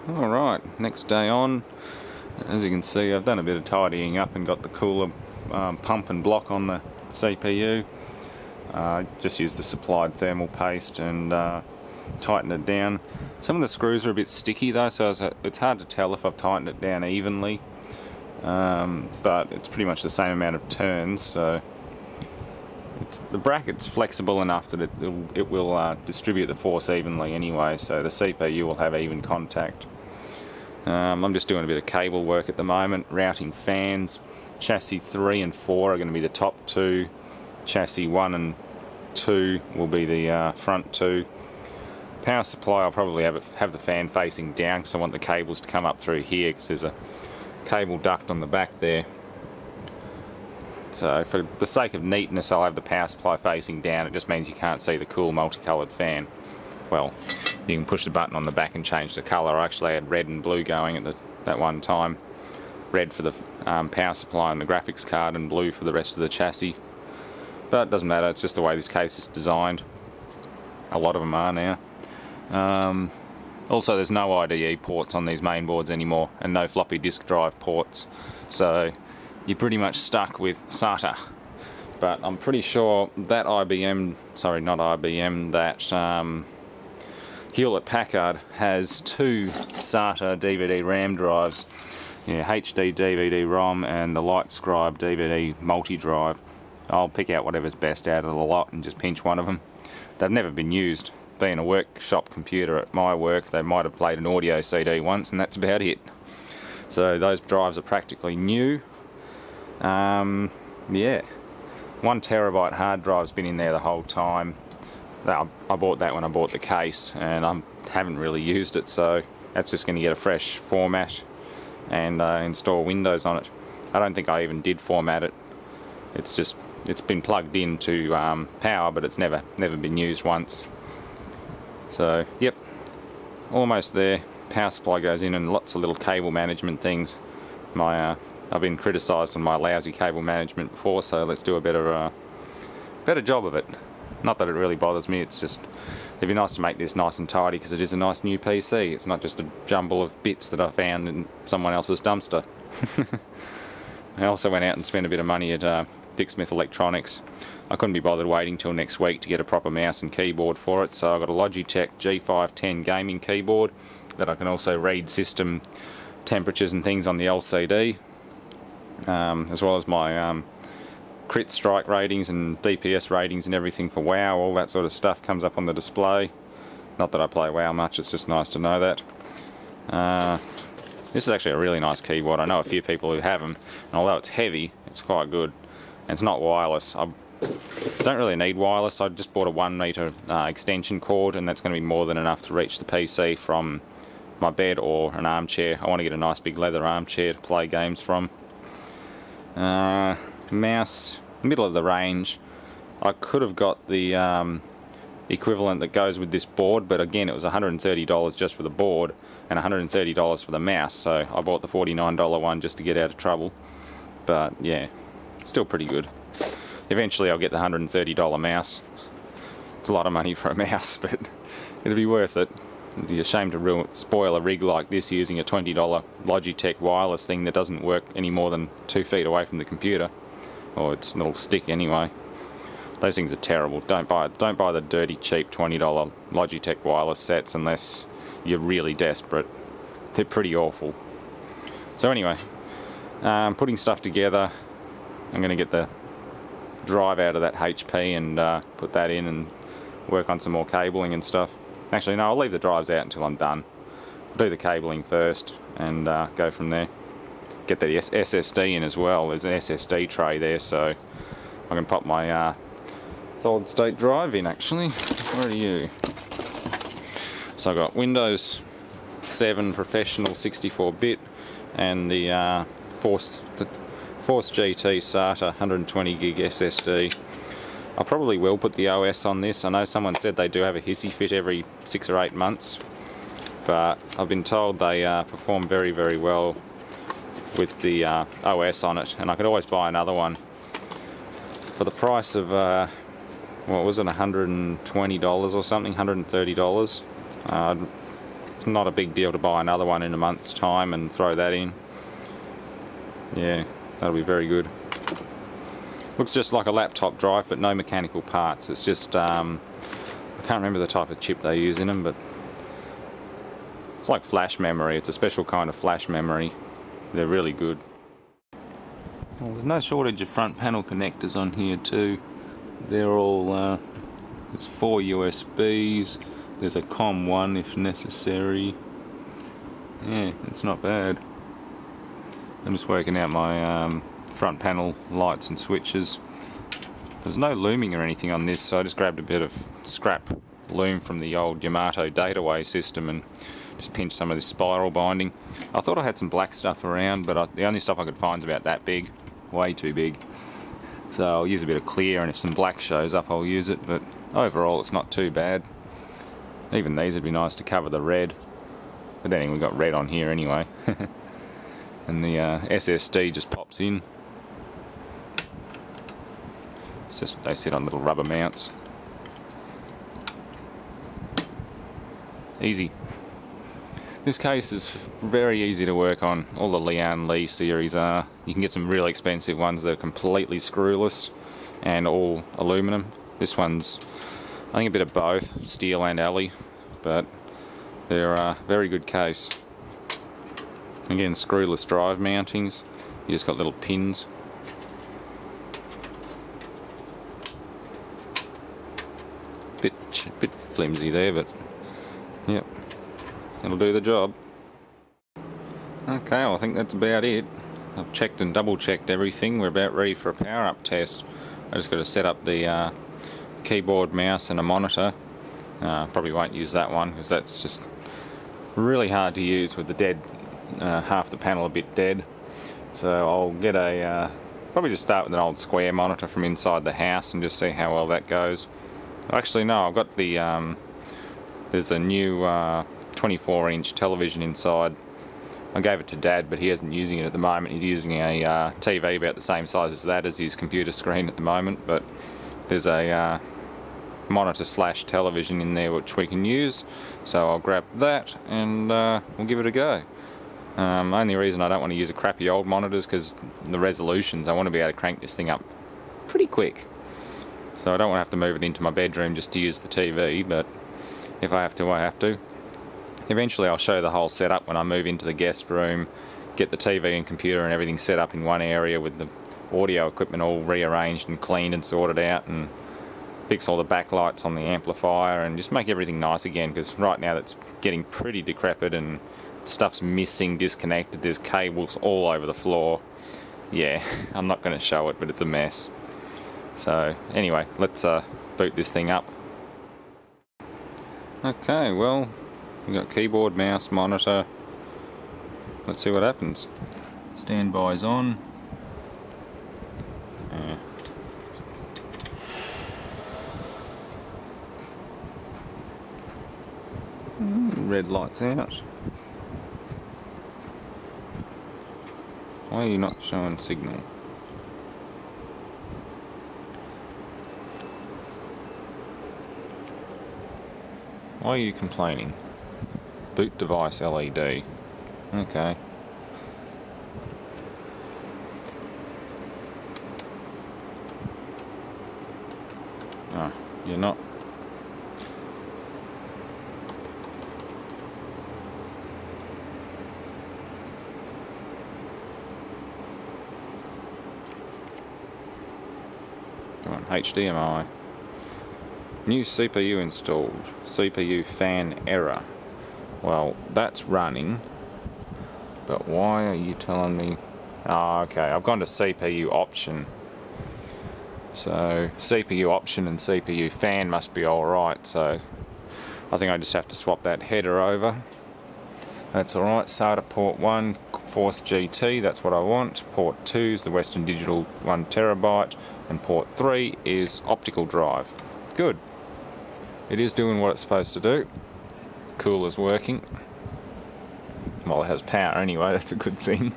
Alright, next day on. As you can see, I've done a bit of tidying up and got the cooler pump and block on the CPU. Just used the supplied thermal paste and tightened it down. Some of the screws are a bit sticky though, so it's hard to tell if I've tightened it down evenly. But it's pretty much the same amount of turns, so the bracket's flexible enough that it will distribute the force evenly anyway, so the CPU will have even contact. I'm just doing a bit of cable work at the moment, routing fans. Chassis 3 and 4 are going to be the top two. Chassis 1 and 2 will be the front two. Power supply, I'll probably have the fan facing down because I want the cables to come up through here because there's a cable duct on the back there. So for the sake of neatness, I'll have the power supply facing down. It just means you can't see the cool multicoloured fan. Well, you can push the button on the back and change the colour. I actually had red and blue going at that one time. Red for the power supply and the graphics card, and blue for the rest of the chassis. But it doesn't matter, it's just the way this case is designed. A lot of them are now. Also, there's no IDE ports on these main boards anymore, and no floppy disk drive ports. So you're pretty much stuck with SATA. But I'm pretty sure that that Hewlett-Packard has two SATA DVD RAM drives. Yeah, HD DVD ROM and the LightScribe DVD multi-drive. I'll pick out whatever's best out of the lot and just pinch one of them. They've never been used. Being a workshop computer at my work, they might have played an audio CD once and that's about it. So those drives are practically new. Yeah, 1 terabyte hard drive's been in there the whole time. I bought that when I bought the case, and I haven't really used it, so that's just going to get a fresh format and install Windows on it. I don't think I even did format it. It's been plugged into power, but it's never been used once. So yep, almost there. Power supply goes in, and lots of little cable management things. I've been criticised on my lousy cable management before, so let's do a better job of it. Not that it really bothers me, it's just it'd be nice to make this nice and tidy because it is a nice new PC. It's not just a jumble of bits that I found in someone else's dumpster. I also went out and spent a bit of money at Dick Smith Electronics. I couldn't be bothered waiting till next week to get a proper mouse and keyboard for it, so I got a Logitech G510 gaming keyboard that I can also read system temperatures and things on the LCD, as well as my crit strike ratings and DPS ratings and everything for WoW. All that sort of stuff comes up on the display. Not that I play WoW much, it's just nice to know that. This is actually a really nice keyboard. I know a few people who have them, and although it's heavy, it's quite good. And it's not wireless. I don't really need wireless. I just bought a 1 meter extension cord, and that's going to be more than enough to reach the PC from my bed or an armchair. I want to get a nice big leather armchair to play games from. Mouse, middle of the range. I could have got the equivalent that goes with this board, but again it was $130 just for the board and $130 for the mouse, so I bought the $49 one just to get out of trouble. But yeah, still pretty good. Eventually I'll get the $130 mouse. It's a lot of money for a mouse, but it'll be worth it. It'd be a shame to spoil a rig like this using a $20 Logitech wireless thing that doesn't work any more than 2 feet away from the computer. Or its little stick anyway. Those things are terrible. Don't buy the dirty cheap $20 Logitech wireless sets unless you're really desperate. They're pretty awful. So anyway, putting stuff together. I'm going to get the drive out of that HP and put that in and work on some more cabling and stuff. Actually no, I'll leave the drives out until I'm done. I'll do the cabling first and go from there. Get the SSD in as well. There's an SSD tray there, so I can pop my solid state drive in actually. Where are you? So I've got Windows 7 Professional 64-bit and the Force GT SATA 120 gig SSD. I probably will put the OS on this. I know someone said they do have a hissy fit every 6 or 8 months, but I've been told they perform very, very well with the OS on it, and I could always buy another one for the price of what was it, $120 or something, $130. not a big deal to buy another one in a month's time and throw that in. Yeah, that'll be very good. Looks just like a laptop drive, but no mechanical parts. It's just, I can't remember the type of chip they use in them, but it's like flash memory. It's a special kind of flash memory. They're really good. Well, there's no shortage of front panel connectors on here too. They're all, there's 4 USBs, there's a COM1 if necessary. Yeah, it's not bad. I'm just working out my front panel lights and switches. There's no looming or anything on this, so I just grabbed a bit of scrap loom from the old Yamato Dataway system and just pinched some of this spiral binding. I thought I had some black stuff around, but the only stuff I could find is about that big. Way too big. So I'll use a bit of clear, and if some black shows up I'll use it, but overall it's not too bad. Even these would be nice to cover the red, but then we've got red on here anyway. And the SSD just pops in. It's just they sit on little rubber mounts. Easy. This case is very easy to work on. All the Lian Li series are. You can get some really expensive ones that are completely screwless and all aluminum. This one's, I think, a bit of both, steel and alloy, but they're a very good case. Again, screwless drive mountings. You just got little pins. Bit flimsy there, but yep. It'll do the job. Okay, well, I think that's about it. I've checked and double checked everything. We're about ready for a power up test. I just got to set up the keyboard, mouse and a monitor. Probably won't use that one because that's just really hard to use with the dead, half the panel a bit dead. So I'll get a, probably just start with an old square monitor from inside the house and just see how well that goes. Actually no, I've got the, there's a new 24-inch television inside. I gave it to Dad, but he isn't using it at the moment. He's using a TV about the same size as that as his computer screen at the moment, but there's a monitor slash television in there which we can use, so I'll grab that and we'll give it a go. Only reason I don't want to use a crappy old monitor is because the resolutions. I want to be able to crank this thing up pretty quick, so I don't want to have to move it into my bedroom just to use the TV, but if I have to, I have to. Eventually I'll show the whole setup when I move into the guest room, get the TV and computer and everything set up in one area with the audio equipment all rearranged and cleaned and sorted out, and fix all the backlights on the amplifier and just make everything nice again, because right now that's getting pretty decrepit and stuff's missing, disconnected, there's cables all over the floor. Yeah, I'm not going to show it, but it's a mess. So anyway, let's boot this thing up. Okay, well, we've got keyboard, mouse, monitor. Let's see what happens. Standby's on. Red light's out. Why are you not showing signal? Why are you complaining? Boot device LED. Okay. Oh, you're not. Come on, HDMI. New CPU installed. CPU fan error. Well, that's running. But why are you telling me? Oh, okay, I've gone to CPU option. So CPU option and CPU fan must be alright, so I think I just have to swap that header over. That's alright. SATA port 1, Force GT, that's what I want. Port 2 is the Western Digital 1TB, and port 3 is optical drive. Good. It is doing what it's supposed to do. Cooler's working. Well, it has power anyway, that's a good thing.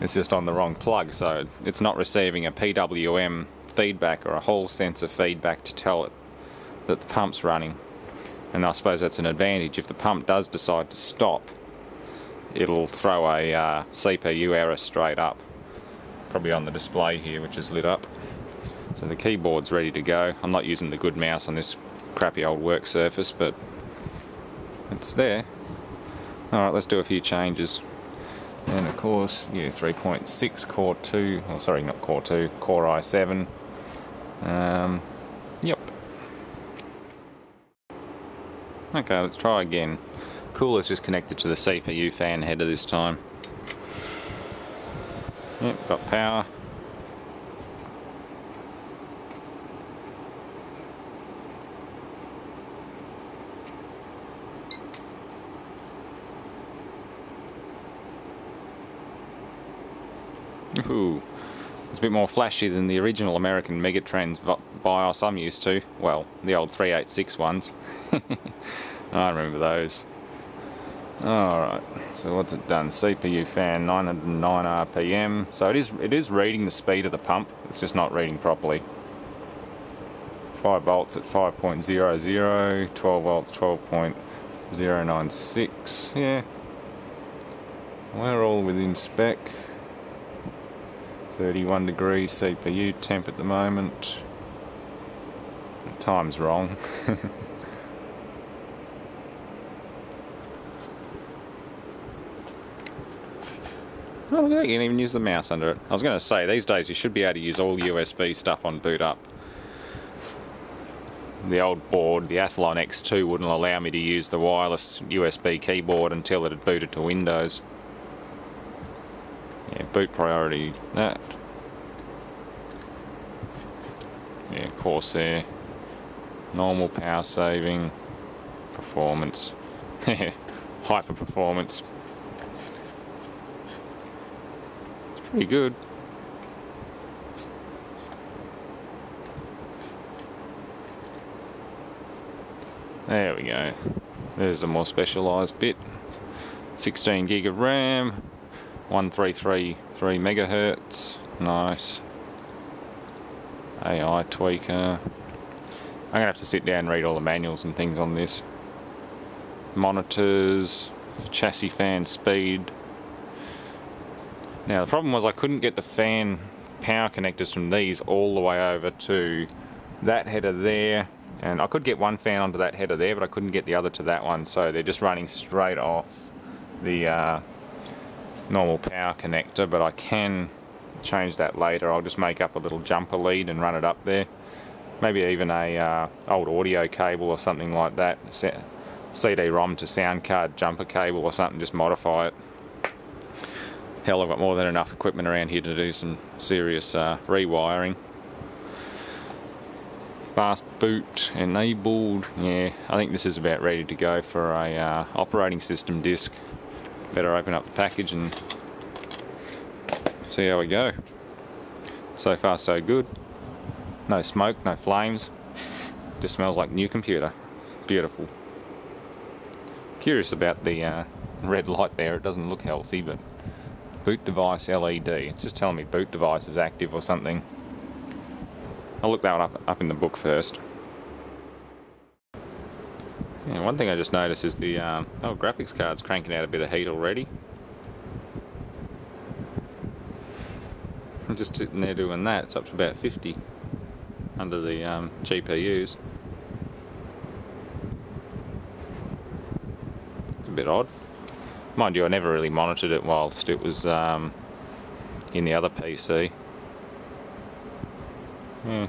It's just on the wrong plug, so it's not receiving a PWM feedback or a Hall sensor feedback to tell it that the pump's running. and I suppose that's an advantage. If the pump does decide to stop, it'll throw a CPU error straight up, probably on the display here, which is lit up. So the keyboard's ready to go. I'm not using the good mouse on this crappy old work surface, but it's there. Alright, let's do a few changes. And of course, yeah, 3.6 Core 2, oh sorry, not Core 2, Core i7. Yep. Okay, let's try again. Cooler's just connected to the CPU fan header this time. Yep, got power. Ooh, it's a bit more flashy than the original American Megatrends BIOS I'm used to. Well, the old 386 ones. I remember those. Alright, so what's it done? CPU fan 909 RPM. So it is reading the speed of the pump, it's just not reading properly. 5 volts at 5.00, 12 volts 12.096. Yeah, we're all within spec. 31 degrees CPU temp at the moment. Time's wrong. Oh, look at that, you can even use the mouse under it. I was going to say, these days you should be able to use all USB stuff on boot up. The old board, the Athlon X2, wouldn't allow me to use the wireless USB keyboard until it had booted to Windows. Yeah, boot priority, that. Yeah, Corsair. Normal, power saving, performance. Hyper performance. It's pretty good. There we go. There's a more specialised bit. 16 gig of RAM. 1333 megahertz. Nice. AI tweaker. I'm gonna have to sit down and read all the manuals and things on this. Monitors, chassis fan speed. Now the problem was I couldn't get the fan power connectors from these all the way over to that header there, and I could get one fan onto that header there, but I couldn't get the other to that one, so they're just running straight off the normal power connector. But I can change that later. I'll just make up a little jumper lead and run it up there. Maybe even a old audio cable or something like that. CD-ROM to sound card jumper cable or something, just modify it. Hell, I've got more than enough equipment around here to do some serious rewiring. Fast boot enabled. Yeah, I think this is about ready to go for a operating system disk. Better open up the package and see how we go. So far so good. No smoke, no flames. Just smells like new computer. Beautiful. Curious about the red light there. It doesn't look healthy, but boot device LED. It's just telling me boot device is active or something. I'll look that one up in the book first. Yeah, one thing I just noticed is the graphics card's cranking out a bit of heat already. I'm just sitting there doing that. It's up to about 50 under the GPUs. It's a bit odd. Mind you, I never really monitored it whilst it was in the other PC. Yeah,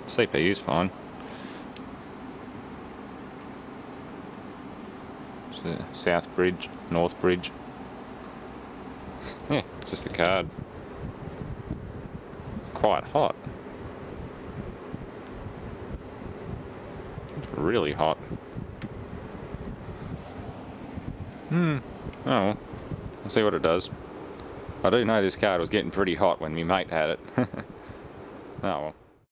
CPU's fine. It's the South Bridge, North Bridge. Yeah, it's just a card. Quite hot. It's really hot. Oh well, we'll see what it does. I do know this card was getting pretty hot when my mate had it. Oh well.